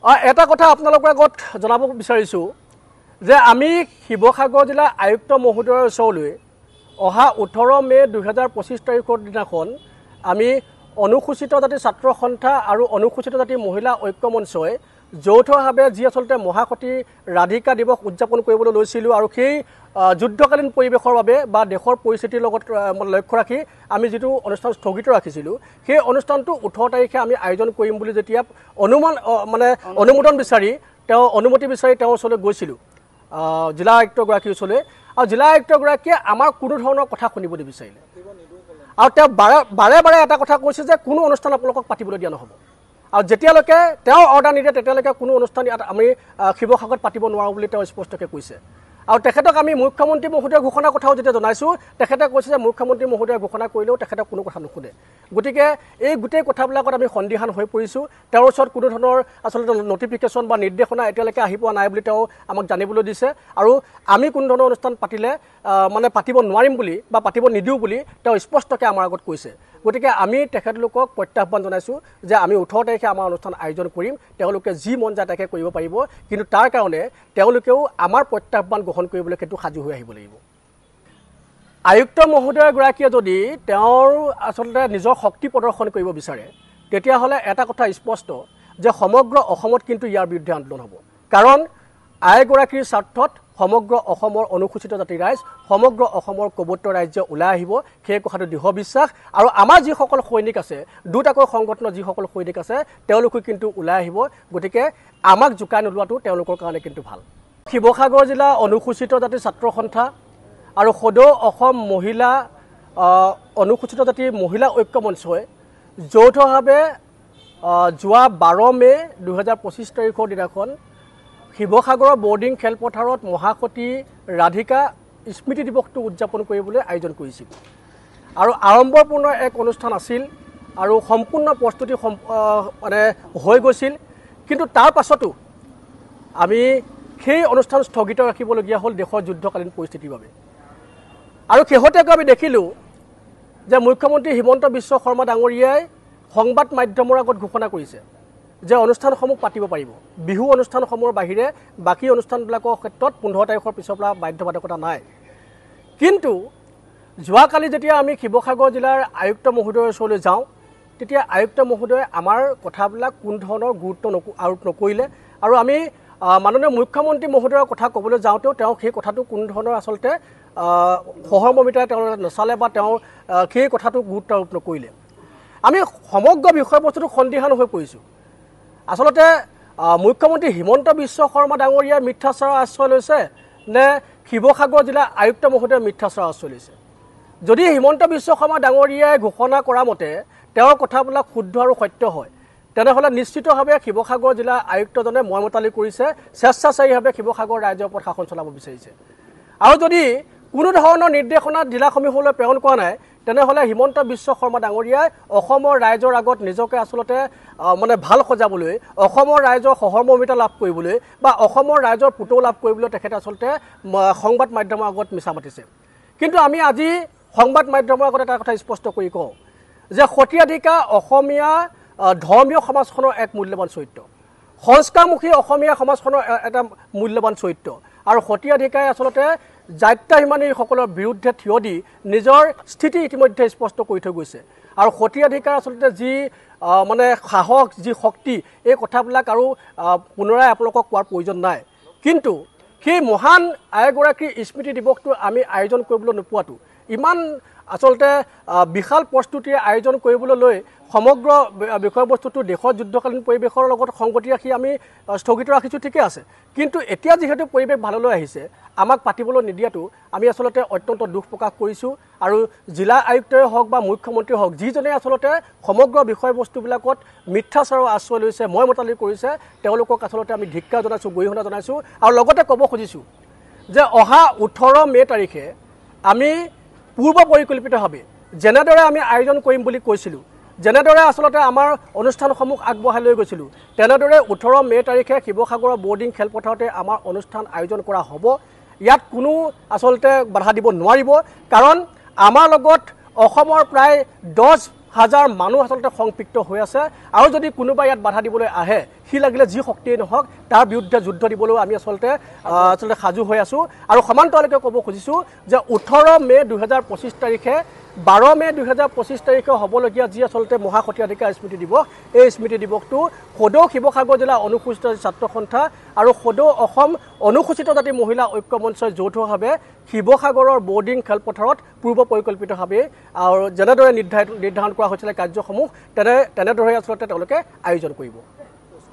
এটা কথা আপোনালোকৰ আগত জনাব বিচাৰিছোঁ যে আমি শিৱসাগৰ জিলা আয়ুক্ত মহোদয়ৰ ওচৰলৈ অহা 18 মে 2025 তাৰিখৰ দিনাখন আমি অনুসূচিত জাতি ছাত্ৰ সন্থা আৰু অনুসূচিত জাতি মহিলা ঐক্য মঞ্চই যৌথভাৱে যি আচলতে মহাসতী ৰাধিকা দিৱস উদযাপন কৰিবলৈ লৈছিলোঁ আৰু সেই যুদ্ধকালীন পৰিৱেশৰ বাবে বা দেশৰ পৰিস্থিতিৰ লগত লক্ষ্য ৰাখি আমি যিটো অনুষ্ঠান স্থগিত ৰাখিছিলোঁ সেই অনুষ্ঠানটো 18 তাৰিখে আমি আয়োজন কৰিম বুলি যেতিয়া অনুমোদন বিচাৰি অনুমতি বিচাৰি তেওঁৰ ওচৰলৈ গৈছিলোঁ জিলা আয়ুক্তগৰাকীৰ ওচৰলৈ আৰু জিলা আয়ুক্তগৰাকীয়ে আমাৰ কোনো ধৰণৰ কথা শুনিব নিবিচাৰিলে আৰু তেওঁ বাৰে বাৰে এটা কথা কৈছে যে কোনো অনুষ্ঠান আপোনালোকক পাতিবলৈ দিয়া নহ'ব আৰু যেতিয়ালৈকে তেওঁ অৰ্ডাৰ নিদিয়ে তেতিয়ালৈকে কোনো অনুষ্ঠান ইয়াত আমি শিৱসাগৰত পাতিব নোৱাৰোঁ বুলি তেওঁ স্পষ্টকৈ কৈছে আৰু তেখেতক আমি মুখ্যমন্ত্ৰী মহোদয়ৰ ঘোষণাৰ কথাও যেতিয়া জনাইছোঁ তেখেতে কৈছে যে মুখ্যমন্ত্ৰী মহোদয়ে ঘোষণা কৰিলেও তেখেতে কোনো কথা নুশুনে গতিকে এই গোটেই কথাবিলাকত আমি সন্দিহান হৈ পৰিছোঁ তেওঁৰ ওচৰত কোনো ধৰণৰ আচলতে নটিফিকেশ্যন বা নিৰ্দেশনা এতিয়ালৈকে আহি পোৱা নাই বুলি তেওঁ আমাক জানিবলৈ দিছে আৰু আমি কোনো ধৰণৰ অনুষ্ঠান পাতিলে পাতিব নোৱাৰিম বুলি বা পাতিব নিদিওঁ বুলি তেওঁ স্পষ্টকৈ আমাৰ আগত কৈছে গতিকে আমি তেখেতলোকক প্ৰত্যাহ্বান জনাইছোঁ যে আমি 18 তাৰিখে আমাৰ অনুষ্ঠান আয়োজন কৰিম তেওঁলোকে যি মন যায় তাকে কৰিব পাৰিব কিন্তু তাৰ কাৰণে তেওঁলোকেও আমাৰ প্ৰত্যাহ্বান গ্ৰহণ কৰিবলৈ সেইটো সাজু হৈ আহিব লাগিব আয়ুক্ত মহোদয়গৰাকীয়ে যদি তেওঁৰ আচলতে নিজৰ শক্তি প্ৰদৰ্শন কৰিব বিচাৰে তেতিয়াহ'লে এটা কথা স্পষ্ট যে সমগ্ৰ অসমত কিন্তু ইয়াৰ বিৰুদ্ধে আন্দোলন হ'ব কাৰণ আইগৰাকীৰ স্বাৰ্থত সমগ্ৰ অসমৰ অনুসূচিত জাতি ৰাইজ সমগ্ৰ অসমৰ কবত্ৰ ৰাজ্য ওলাই আহিব সেই কথাটো দৃঢ় বিশ্বাস আৰু আমাৰ যিসকল সৈনিক আছে দুটাকৈ সংগঠনৰ যিসকল সৈনিক আছে তেওঁলোকো কিন্তু ওলাই আহিব গতিকে আমাক জোকাই নোলোৱাটো তেওঁলোকৰ কাৰণে কিন্তু ভাল শিৱসাগৰ জিলা অনুসূচিত জাতি ছাত্ৰ সন্থা আৰু সদৌ অসম মহিলা অনুসূচিত জাতি মহিলা ঐক্য মঞ্চই যৌথভাৱে যোৱা 12 মে 2025 তাৰিখৰ দিনাখন শিৱসাগৰৰ বৰ্ডিং খেলপথাৰত মহাসতী ৰাধিকা স্মৃতি দিৱসটো উদযাপন কৰিবলৈ আয়োজন কৰিছিল আৰু আড়ম্বৰপূৰ্ণ এক অনুষ্ঠান আছিল আৰু সম্পূৰ্ণ প্ৰস্তুতি হৈ গৈছিল কিন্তু তাৰ পাছতো আমি সেই অনুষ্ঠান স্থগিত ৰাখিবলগীয়া হ'ল দেশৰ যুদ্ধকালীন পৰিস্থিতিৰ বাবে আৰু শেহতীয়াকৈ আমি দেখিলোঁ যে মুখ্যমন্ত্ৰী হিমন্ত বিশ্ব শৰ্মা ডাঙৰীয়াই সংবাদ মাধ্যমৰ আগত ঘোষণা কৰিছে যে অনুষ্ঠানসমূহ পাতিব পাৰিব বিহু অনুষ্ঠানসমূহৰ বাহিৰে বাকী অনুষ্ঠানবিলাকৰ ক্ষেত্ৰত 15 তাৰিখৰ পিছৰ পৰা বাধ্যবাধকতা নাই কিন্তু যোৱাকালি যেতিয়া আমি শিৱসাগৰ জিলাৰ আয়ুক্ত মহোদয়ৰ ওচৰলৈ যাওঁ তেতিয়া আয়ুক্ত মহোদয়ে আমাৰ কথাবিলাক কোন ধৰণৰ গুৰুত্ব আৰোপ নকৰিলে আৰু আমি মাননীয় মুখ্যমন্ত্ৰী মহোদয়ৰ কথা ক'বলৈ যাওঁতেও তেওঁ সেই কথাটো কোন ধৰণৰ আচলতে সহমৰ্মিতাৰে তেওঁ নচালে বা তেওঁ সেই কথাটো গুৰুত্ব আৰোপ নকৰিলে আমি সমগ্ৰ বিষয়বস্তুটো সন্দিহান হৈ পৰিছোঁ আচলতে মুখ্যমন্ত্ৰী হিমন্ত বিশ্ব শৰ্মা ডাঙৰীয়াই মিথ্যাচাৰৰ আশ্ৰয় লৈছে নে শিৱসাগৰ জিলা আয়ুক্ত মহোদয়ে মিথ্যাচাৰৰ আশ্ৰয় লৈছে যদি হিমন্ত বিশ্ব শৰ্মা ডাঙৰীয়াই ঘোষণা কৰা মতে তেওঁৰ কথাবিলাক শুদ্ধ আৰু সত্য হয় তেনেহ'লে নিশ্চিতভাৱে শিৱসাগৰ জিলা আয়ুক্তজনে ময়মতালি কৰিছে স্বেচ্ছাচাৰীভাৱে শিৱসাগৰ ৰাজ্যৰ ওপৰত শাসন চলাব বিচাৰিছে আৰু যদি কোনো ধৰণৰ নিৰ্দেশনা জিলাসমূহলৈ প্ৰেৰণ কৰা নাই তেনেহ'লে হিমন্ত বিশ্ব শৰ্মা ডাঙৰীয়াই অসমৰ ৰাইজৰ আগত নিজকে আচলতে ভাল সজাবলৈ অসমৰ ৰাইজৰ সহমৰ্মিতা লাভ কৰিবলৈ বা অসমৰ ৰাইজৰ পুতৌ লাভ কৰিবলৈ তেখেতে আচলতে সংবাদ মাধ্যমৰ আগত মিছা মাতিছে কিন্তু আমি আজি সংবাদ মাধ্যমৰ আগত এটা কথা স্পষ্ট কৰি কওঁ যে সতীয়াধিকা অসমীয়া ধৰ্মীয় সমাজখনৰ এক মূল্যৱান চৰিত্ৰ সংস্কাৰমুখী অসমীয়া সমাজখনৰ এটা মূল্যৱান চৰিত্ৰ আৰু সতীয়াধিকাই আচলতে জাত্যাভিমানীসকলৰ বিৰুদ্ধে থিয় দি নিজৰ স্থিতি ইতিমধ্যে স্পষ্ট কৰি থৈ গৈছে আৰু সতীয়াধিকাৰ আচলতে যি সাহস যি শক্তি এই কথাবিলাক আৰু পুনৰাই আপোনালোকক কোৱাৰ প্ৰয়োজন নাই কিন্তু সেই মহান আইগৰাকীৰ স্মৃতি দিৱসটো আমি আয়োজন কৰিবলৈ নোপোৱাটো ইমান আচলতে বিশাল প্ৰস্তুতিৰে আয়োজন কৰিবলৈ লৈ সমগ্ৰ বিষয়বস্তুটো দেশৰ যুদ্ধকালীন পৰিৱেশৰ লগত সংগতি ৰাখি আমি স্থগিত ৰাখিছোঁ ঠিকে আছে কিন্তু এতিয়া যিহেতু পৰিৱেশ ভাললৈ আহিছে আমাক পাতিবলৈ নিদিয়াটো আমি আচলতে অত্যন্ত দুখ প্ৰকাশ কৰিছোঁ আৰু জিলা আয়ুক্তই হওক বা মুখ্যমন্ত্ৰী হওক যিজনে আচলতে সমগ্ৰ বিষয়বস্তুবিলাকত মিথ্যাচাৰৰ আশ্ৰয় লৈছে ময়মতালি কৰিছে তেওঁলোকক আচলতে আমি ধিক্কাৰ জনাইছোঁ গৰিহণা জনাইছোঁ আৰু লগতে ক'ব খুজিছোঁ যে অহা 18 মে তাৰিখে আমি পূৰ্ব পৰিকল্পিতভাৱে যেনেদৰে আমি আয়োজন কৰিম বুলি কৈছিলোঁ যেনেদৰে আচলতে আমাৰ অনুষ্ঠানসমূহ আগবঢ়াই লৈ গৈছিলোঁ তেনেদৰে 18 মে তাৰিখে শিৱসাগৰৰ বৰ্ডিং খেলপথাৰতে আমাৰ অনুষ্ঠান আয়োজন কৰা হ'ব ইয়াত কোনো আচলতে বাধা দিব নোৱাৰিব কাৰণ আমাৰ লগত অসমৰ প্ৰায় 10 হাজাৰ মানুহ আচলতে সংপৃক্ত হৈ আছে আৰু যদি কোনোবা ইয়াত বাধা দিবলৈ আহে সি লাগিলে যি শক্তিয়ে নহওক তাৰ বিৰুদ্ধে যুদ্ধ দিবলৈ আমি আচলতে সাজু হৈ আছোঁ আৰু সমান্তৰালকৈ ক'ব খুজিছোঁ যে 18 মে 2025 তাৰিখে 12 মে 2025 তাৰিখে হ'বলগীয়া যি আচলতে মহাসতীয়াধিকাৰ স্মৃতি দিৱস এই স্মৃতি দিৱসটো সদৌ শিৱসাগৰ জিলা অনুসূচিত ছাত্ৰ সন্থা আৰু সদৌ অসম অনুসূচিত জাতি মহিলা ঐক্য মঞ্চই যৌথভাৱে শিৱসাগৰৰ বৰ্ডিং খেলপথাৰত পূৰ্ব পৰিকল্পিতভাৱে আৰু যেনেদৰে নিৰ্ধাৰণ কৰা হৈছিলে কাৰ্যসমূহ তেনেদৰে আচলতে তেওঁলোকে আয়োজন কৰিব।